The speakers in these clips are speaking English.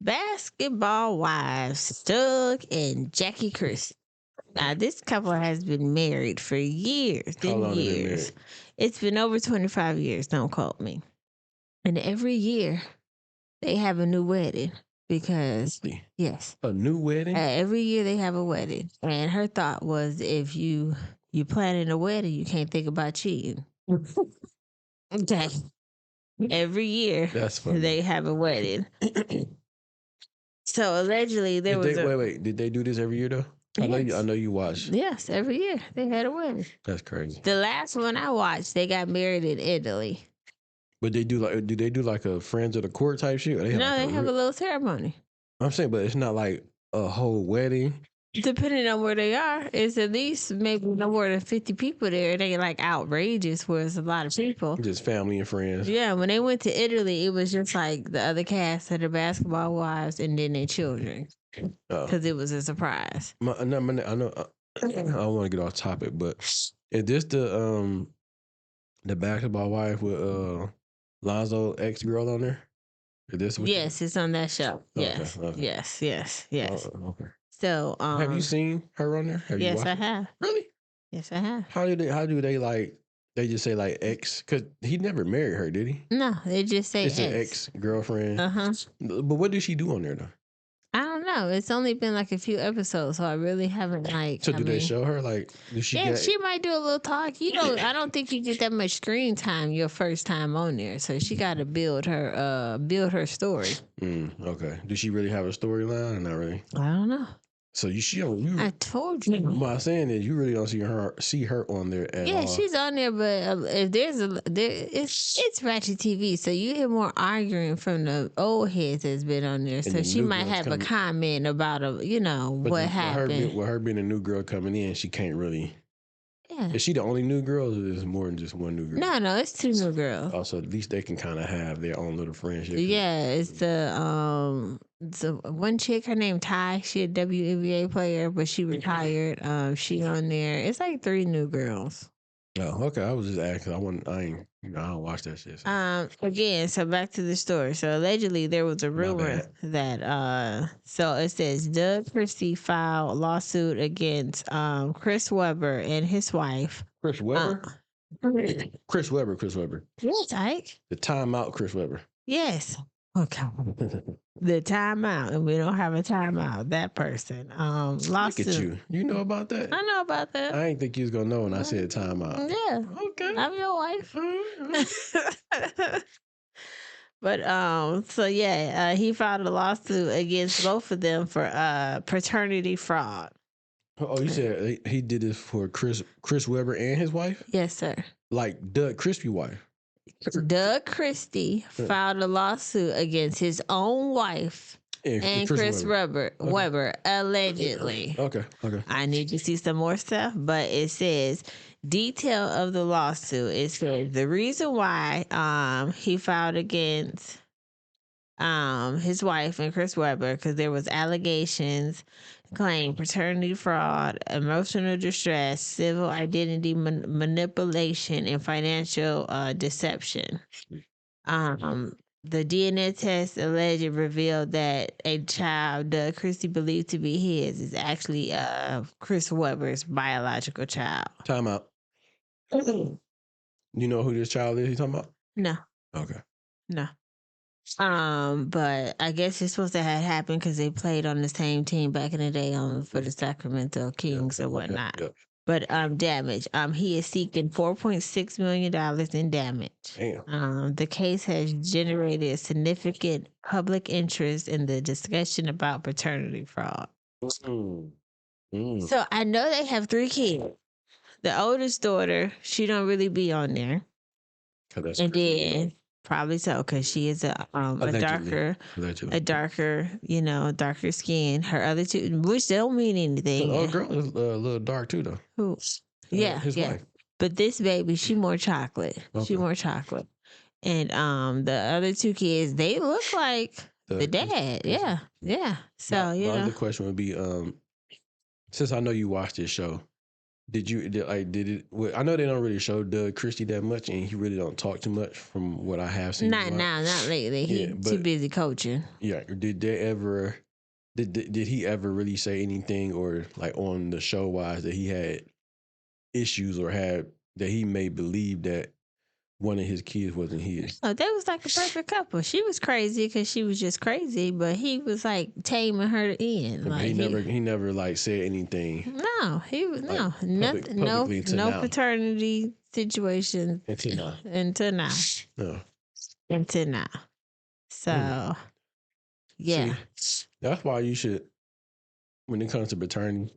Basketball Wives, Doug and Jackie Christie. Now, this couple has been married for years How and long they been years. married? It's been over 25 years, don't quote me. And every year they have a new wedding because, Really? yes, A new wedding? every year they have a wedding. And her thought was if you planning a wedding, you can't think about cheating. Okay. Every year That's funny. they have a wedding. So allegedly there was wait. Did they do this every year though? I know you watch. Yes, every year they had a wedding. That's crazy. The last one I watched, they got married in Italy. But do they do like a friends of the court type shit? Or They have a little ceremony. I'm saying, but it's not like a whole wedding. Depending on where they are, it's at least maybe no more than 50 people there. It ain't like outrageous where it's a lot of people. Just family and friends. Yeah, when they went to Italy, it was just like the other cast of the Basketball Wives and then their children. Because it was a surprise. I know. I don't want to get off topic, but is this the Basketball Wife with Lonzo ex girl on there? Is this Yes, it's on that show. Yes, okay. yes. Okay. So, have you seen her on there? Yes, I have. Really? Yes, I have. How do they like? They just say like ex, because he never married her, did he? No, they just say it's an ex girlfriend. But what did she do on there though? I don't know. It's only been like a few episodes, so I really haven't like. So do they show her like? She might do a little talk. You know, I don't think you get that much screen time your first time on there, so she got to build her story. Okay. Does she really have a storyline or not really? I don't know. So I told you. What I'm saying is, you really don't see her on there at all. Yeah, she's on there, but if it's ratchet TV, so you hear more arguing from the old heads that's been on there. So she might have a comment about what happened. With her being a new girl coming in, she can't really. Yeah. Is she the only new girl, or is it more than just one new girl? No, it's two new girls. Also, at least they can kind of have their own little friendship. Yeah, it's the one chick, her name Ty. She a WNBA player, but she retired. She on there. It's like 3 new girls. Oh, okay. I was just asking. I don't watch that shit. So. Again, so back to the story. So allegedly there was a rumor that so it says Doug Christie filed a lawsuit against Chris Webber and his wife. Chris Webber? Chris Webber. Yes, Ike. The timeout Chris Webber. Yes. Okay. The timeout, and we don't have a timeout. That person. Lawsuit. Look at you. You know about that? I know about that. I didn't think you was gonna know when I said timeout. Yeah. Okay. I'm your wife. But so yeah, he filed a lawsuit against both of them for paternity fraud. Oh, you said he did this for Chris Webber and his wife? Yes, sir. Like Doug Christie wife. Doug Christie filed a lawsuit against his own wife and Chris Webber, allegedly. Okay. I need to see some more stuff, but it says detail of the lawsuit. It says the reason why he filed against his wife and Chris Webber, because there was allegations, claim paternity fraud, emotional distress, civil identity manipulation, and financial deception. The DNA test allegedly revealed that a child Doug Christie believed to be his is actually Chris Webber's biological child. Time out. You know who this child is he's talking about? No. Okay. No. But I guess it's supposed to have happened because they played on the same team back in the day for the Sacramento Kings or whatnot. Yep. But damage. He is seeking $4.6 million in damage. Damn. The case has generated significant public interest in the discussion about paternity fraud. So I know they have 3 kids. The oldest daughter, she don't really be on there. And then probably so, because she is a darker, darker skin. Her other 2, which don't mean anything. The old girl is a little dark too, though. Who? His wife. But this baby, she more chocolate. Okay. She more chocolate. And the other 2 kids, they look like the dad. Yeah. So my other question would be, since I know you watched this show, Did it? Well, I know they don't really show Doug Christie that much, and he really don't talk too much from what I have seen. Not now, not lately. Yeah, He too but busy coaching. yeah, did they ever? Did he ever really say anything or like on the show wise that he had issues or had that he may believe that one of his kids wasn't his? Oh, they was like a perfect couple. She was crazy because she was just crazy, but he was like taming her in. But Like he never like said anything no, he was like nothing, publicly to no now paternity situation until now. until now, No. until now. So yeah, See, that's why you should, when it comes to paternity,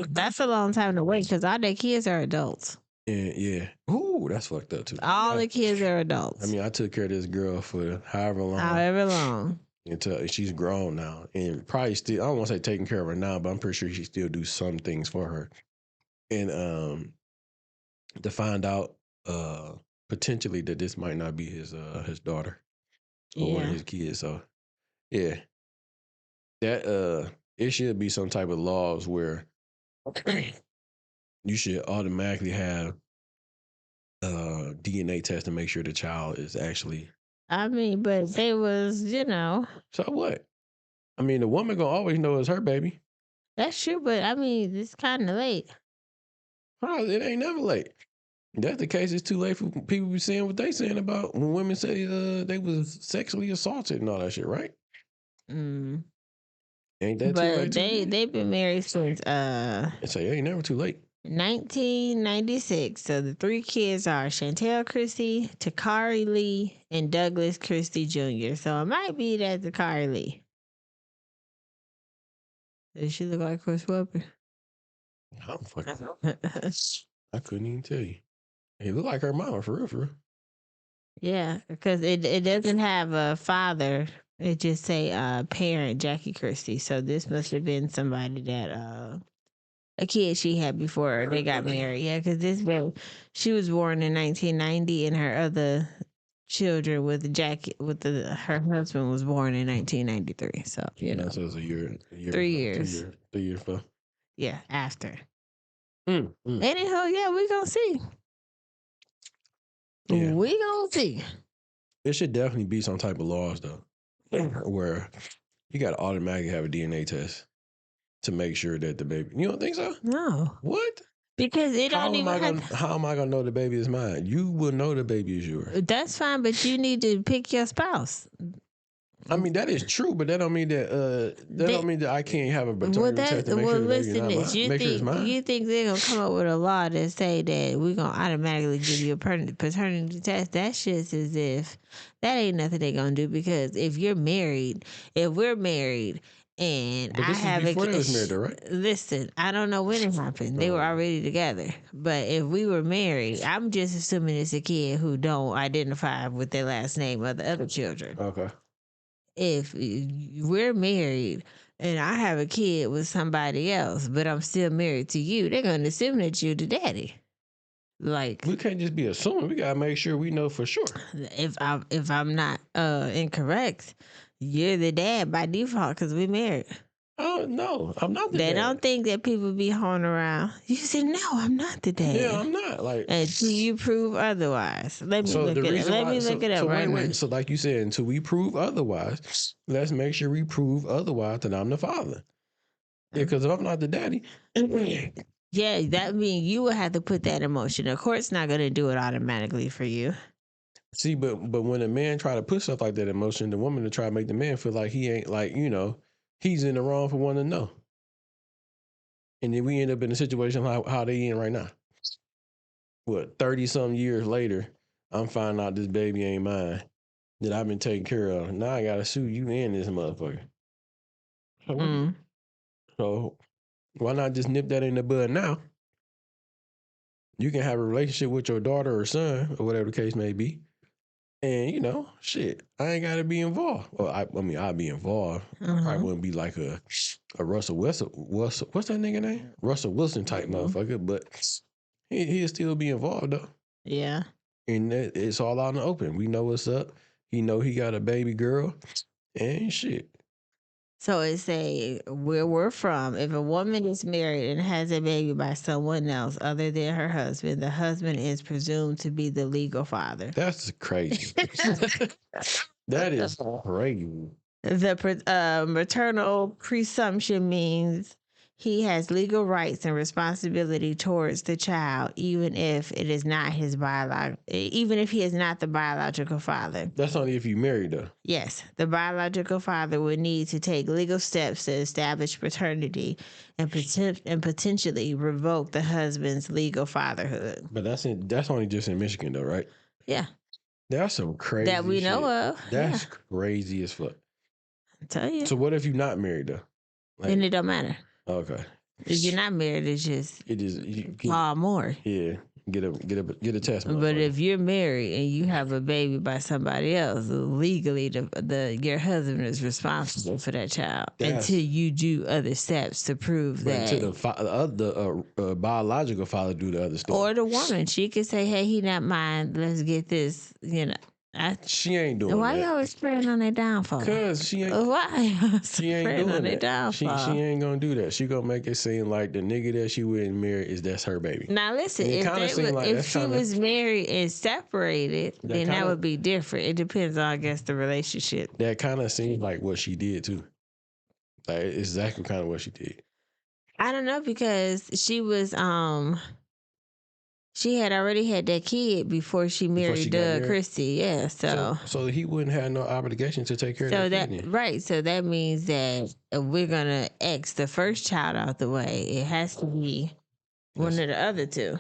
that's a long time to wait because all their kids are adults. and yeah, ooh, that's fucked up too. All the kids are adults. I mean, I took care of this girl for however long until she's grown now, and probably still. I don't want to say taking care of her now, but I'm pretty sure she still do some things for her. And to find out potentially that this might not be his daughter or one of Yeah. his kids. So yeah, that it should be some type of laws where you should automatically have DNA test to make sure the child is actually. I mean, but they was, So what? I mean, the woman gonna always know it's her baby. that's true, but I mean, it's kind of late. Huh, it ain't never late. If that's the case, it's too late for people to be saying what they saying about when women say they was sexually assaulted and all that shit, right? Mm. Ain't that too But late? they've been married since They say it ain't never too late. 1996. So the three kids are Chantel Christie, Takari Lee, and Douglas Christie Jr. So it might be that Takari Lee. Does she look like Chris Webber? I don't fucking know. I couldn't even tell you. It looked like her mama for real, for real. Yeah, because it doesn't have a father. It just say parent Jackie Christie. So this must have been somebody that a kid she had before they got married. Yeah, because this baby, she was born in 1990, and her other children with Jackie her husband was born in 1993. So So it's a year 3 years. 3 years for. Yeah, after. Mm. Anyhow, yeah, we gonna see. Yeah. We gonna see. It should definitely be some type of laws though, where you got to automatically have a DNA test to make sure that the baby. You don't think so? No, What? because it How don't am even I have. gonna? How am I gonna know the baby is mine? You will know the baby is yours. That's fine, but you need to pick your spouse. I mean that is true, but that don't mean that don't mean that I can't have a paternity test to make sure the baby is not mine. Make sure it's mine. You think they're gonna come up with a law that say that we're gonna automatically give you a paternity test? That shit's as if that ain't nothing they gonna do, because if we're married, and But I this is have before they was married, though, right? Listen, I don't know when it happened. They were already together. But if we were married, I'm just assuming it's a kid who don't identify with their last name of the other children. Okay. If we're married and I have a kid with somebody else, but I'm still married to you, they're gonna assume that you're the daddy. Like, We can't just be assuming. We gotta make sure we know for sure. if I'm not incorrect, you're the dad by default because we married. Oh no, I'm not the They dad. don't think that people be hoeing around. You said no, I'm not the dad. Yeah, I'm not. Like, until you prove otherwise. Let me look it up right now. So like you said, until we prove otherwise, let's make sure we prove otherwise that I'm the father. Yeah, because if I'm not the daddy, yeah, that means you would have to put that in motion. The court's not going to do it automatically for you. see, but when a man try to put stuff like that in motion, the woman to try to make the man feel like he ain't, like, he's in the wrong for wanting to know. And then we end up in a situation like how they in right now. What, 30 some years later, I'm finding out this baby ain't mine that I've been taking care of. Now I gotta sue you and this motherfucker. So why not just nip that in the bud now? You can have a relationship with your daughter or son or whatever the case may be. And shit, I ain't gotta be involved. Well, I mean, I'll be involved. I wouldn't be like a Russell Wilson. What's that nigga name? Russell Wilson type motherfucker, but he'll still be involved though. Yeah. And it's all out in the open. We know what's up. He know he got a baby girl and shit. So it say where we're from. If a woman is married and has a baby by someone else other than her husband, the husband is presumed to be the legal father. That's crazy. That is crazy. The maternal presumption means he has legal rights and responsibility towards the child, even if it is not even if he is not the biological father. That's only if you married though. Yes, the biological father would need to take legal steps to establish paternity and potentially revoke the husband's legal fatherhood. But that's only just in Michigan though, right? Yeah. That's some crazy that we shit. know of. That's crazy as fuck. I tell you. So what if you're not married though? Then it don't matter. Okay. If you're not married, it's just far more. Yeah. Get a test. But if you're married and you have a baby by somebody else, legally your husband is responsible for that child until you do other steps to prove that. Until the biological father do the other stuff. Or the woman, she could say, "Hey, he not mine. Let's get this." She ain't doing why that. Why you always praying on their downfall? Because she ain't. Why? She ain't praying doing on that. Downfall. She ain't gonna do that. She gonna make it seem like the nigga that she wouldn't marry that's her baby. Now listen, if she was married and separated, then that would be different. It depends on, I guess, the relationship. That kind of seems like what she did too. Like it's exactly kind of what she did. I don't know, because she was she had already had that kid before she married Doug Christie. Yeah, so he wouldn't have no obligation to take care of that kid. Right. So that means that if we're gonna X the first child out the way, it has to be one of the other two.